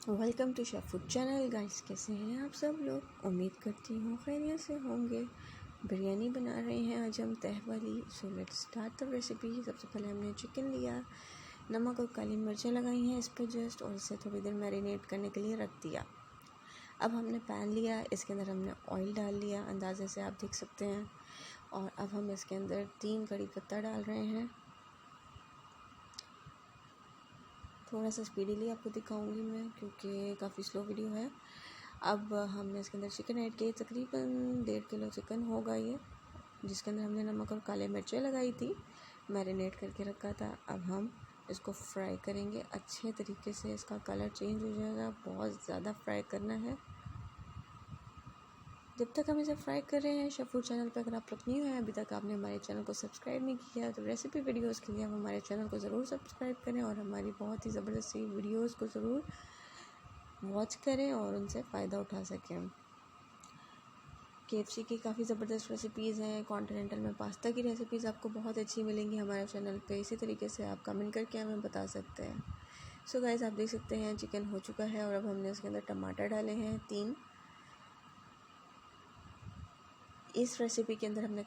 Welcome to chef food channel. Guys, कैसे हैं आप सब लोग? उम्मीद करती हूँ खैरियत से होंगे। बिरयानी बना रहे हैं आज हम तह वाली। So let's start the recipe. सबसे पहले हमने चिकन लिया, नमक और काली मिर्चें लगाई हैं इस पर जस्ट, और इसे थोड़ी देर मैरिनेट करने के लिए रख दिया। अब हमने पैन लिया, इसके अंदर हमने ऑयल डाल लिया, अंदाजे से आप देख सकते हैं। और अब हम इसके अंदर 3 कड़ी पत्ता डाल रहे हैं। थोड़ा सा स्पीडीली आपको दिखाऊंगी मैं, क्योंकि काफ़ी स्लो वीडियो है। अब हमने इसके अंदर चिकन ऐड किए, तकरीबन 1.5 किलो चिकन होगा ये, जिसके अंदर हमने नमक और काले मिर्चें लगाई थी, मैरिनेट करके रखा था। अब हम इसको फ्राई करेंगे अच्छे तरीके से। इसका कलर चेंज हो जाएगा, बहुत ज़्यादा फ्राई करना है। जब तक हम इसे फ्राई कर रहे हैं, शेफ फूड चैनल पर अगर आप लोग न्यू हैं, अभी तक आपने हमारे चैनल को सब्सक्राइब नहीं किया, तो रेसिपी वीडियोस के लिए आप हमारे चैनल को ज़रूर सब्सक्राइब करें और हमारी बहुत ही ज़बरदस्त वीडियोस को ज़रूर वॉच करें और उनसे फ़ायदा उठा सकें। KFC की काफ़ी ज़बरदस्त रेसिपीज़ हैं। कॉन्टिनेंटल में पास्ता की रेसिपीज़ आपको बहुत अच्छी मिलेंगी हमारे चैनल पे। इसी तरीके से आप कमेंट करके हमें बता सकते हैं। सो गाइस, आप देख सकते हैं चिकन हो चुका है और अब हमने इसके अंदर टमाटर डाले हैं 3। इस रेसिपी के अंदर हमने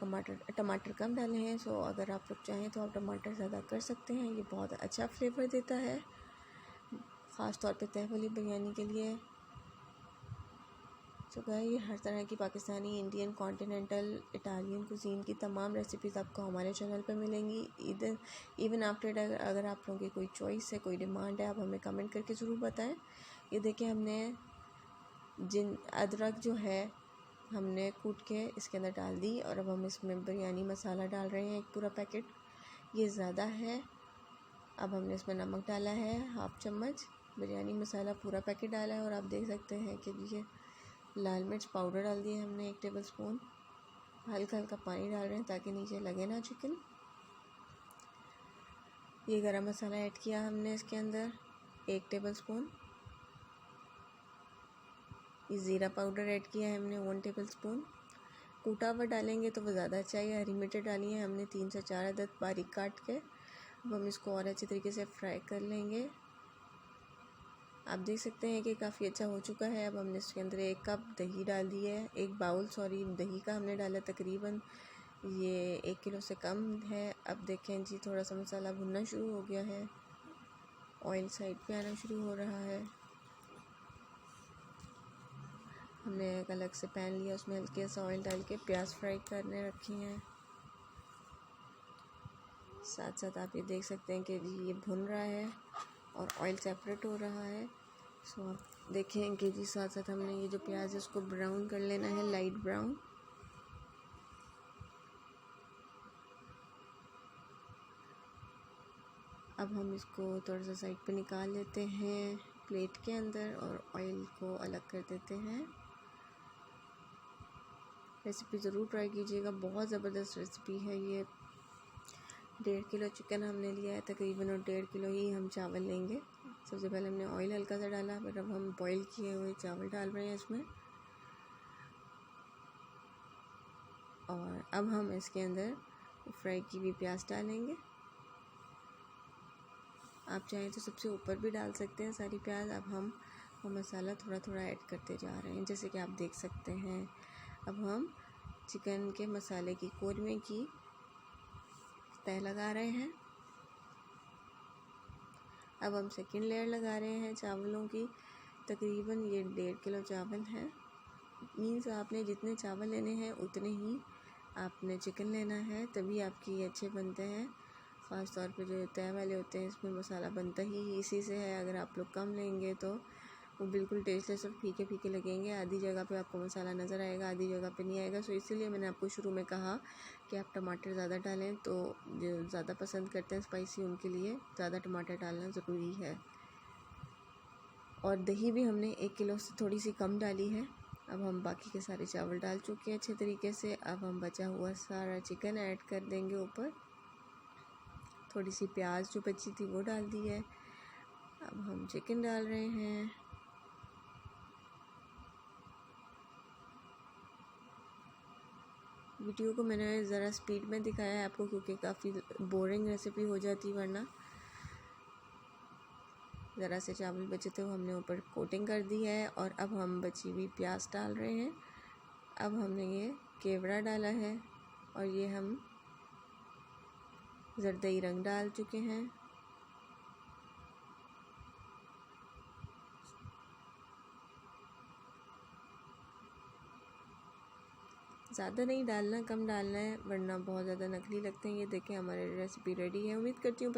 टमाटर कम डाले हैं। सो अगर आप लोग चाहें तो आप टमाटर ज़्यादा कर सकते हैं, ये बहुत अच्छा फ्लेवर देता है, ख़ास तौर पे तह वाली बिरयानी के लिए। सो गाइस, हर तरह की Pakistani, Indian, continental, Italian cuisine की तमाम रेसिपीज़ आपको हमारे चैनल पे मिलेंगी। इवन आफ्टर अगर आप लोगों की कोई चॉइस है, कोई डिमांड है, आप हमें कमेंट करके ज़रूर बताएं। ये देखिए, हमने अदरक जो है हमने कूट के इसके अंदर डाल दी, और अब हम इसमें बिरयानी मसाला डाल रहे हैं, एक पूरा पैकेट, ये ज़्यादा है। अब हमने इसमें नमक डाला है 1/2 चम्मच, बिरयानी मसाला पूरा पैकेट डाला है, और आप देख सकते हैं कि ये लाल मिर्च पाउडर डाल दिए हमने 1 टेबल स्पून। हल्का हल्का पानी डाल रहे हैं ताकि नीचे लगे ना चिकन। ये गरम मसाला ऐड किया हमने इसके अंदर 1 टेबल स्पून। ये ज़ीरा पाउडर ऐड किया है हमने 1 टेबल स्पून। कूटा हुआ डालेंगे तो वो ज़्यादा अच्छा है। हरी मिर्चें डाली हैं हमने 3 से 4 अदद बारीक काट के। अब हम इसको और अच्छे तरीके से फ्राई कर लेंगे। आप देख सकते हैं कि काफ़ी अच्छा हो चुका है। अब हमने इसके अंदर 1 कप दही डाल दी है, 1 बाउल दही का हमने डाला। तकरीबन ये 1 किलो से कम है। अब देखें जी, थोड़ा सा मसाला भुनना शुरू हो गया है, ऑयल साइड पे आना शुरू हो रहा है। हमने एक अलग से पैन लिया, उसमें हल्के सा ऑयल डाल के प्याज फ्राई करने रखी हैं। साथ साथ आप ये देख सकते हैं कि जी ये भुन रहा है और ऑयल सेपरेट हो रहा है। सो आप देखें कि जी साथ साथ हमने ये जो प्याज है उसको ब्राउन कर लेना है, लाइट ब्राउन। अब हम इसको थोड़ा सा साइड पे निकाल लेते हैं प्लेट के अंदर और ऑयल को अलग कर देते हैं। रेसिपी ज़रूर ट्राई कीजिएगा, बहुत ज़बरदस्त रेसिपी है ये। 1.5 किलो चिकन हमने लिया है तकरीबन, और 1.5 किलो ही हम चावल लेंगे। सबसे पहले हमने ऑयल हल्का सा डाला, फिर अब हम बॉईल किए हुए चावल डाल रहे हैं इसमें। और अब हम इसके अंदर फ्राई की हुई प्याज डालेंगे। आप चाहें तो सबसे ऊपर भी डाल सकते हैं सारी प्याज। अब हम वो मसाला थोड़ा थोड़ा ऐड करते जा रहे हैं, जैसे कि आप देख सकते हैं। अब हम चिकन के मसाले की कोरमे की तह लगा रहे हैं। अब हम सेकंड लेयर लगा रहे हैं चावलों की। तकरीबन ये 1.5 किलो चावल हैं। मीन्स आपने जितने चावल लेने हैं उतने ही आपने चिकन लेना है, तभी आपके ये अच्छे बनते हैं। ख़ास तौर पे जो तय वाले होते हैं, इसमें मसाला बनता ही इसी से है। अगर आप लोग कम लेंगे तो वो बिल्कुल टेस्टलेस और फीके फीके लगेंगे। आधी जगह पे आपको मसाला नज़र आएगा, आधी जगह पे नहीं आएगा। सो इसीलिए मैंने आपको शुरू में कहा कि आप टमाटर ज़्यादा डालें, तो जो ज़्यादा पसंद करते हैं स्पाइसी, उनके लिए ज़्यादा टमाटर डालना ज़रूरी है। और दही भी हमने 1 किलो से थोड़ी सी कम डाली है। अब हम बाकी के सारे चावल डाल चुके हैं अच्छे तरीके से। अब हम बचा हुआ सारा चिकन ऐड कर देंगे ऊपर। थोड़ी सी प्याज जो बची थी वो डाल दी है। अब हम चिकन डाल रहे हैं। वीडियो को मैंने ज़रा स्पीड में दिखाया है आपको, क्योंकि काफ़ी बोरिंग रेसिपी हो जाती वरना। ज़रा से चावल बचे थे वो हमने ऊपर कोटिंग कर दी है और अब हम बची हुई प्याज डाल रहे हैं। अब हमने ये केवड़ा डाला है और ये हम जरदई रंग डाल चुके हैं। ज़्यादा नहीं डालना, कम डालना है वरना बहुत ज़्यादा नकली लगते हैं। ये देखें हमारी रेसिपी रेडी है। उम्मीद करती हूँ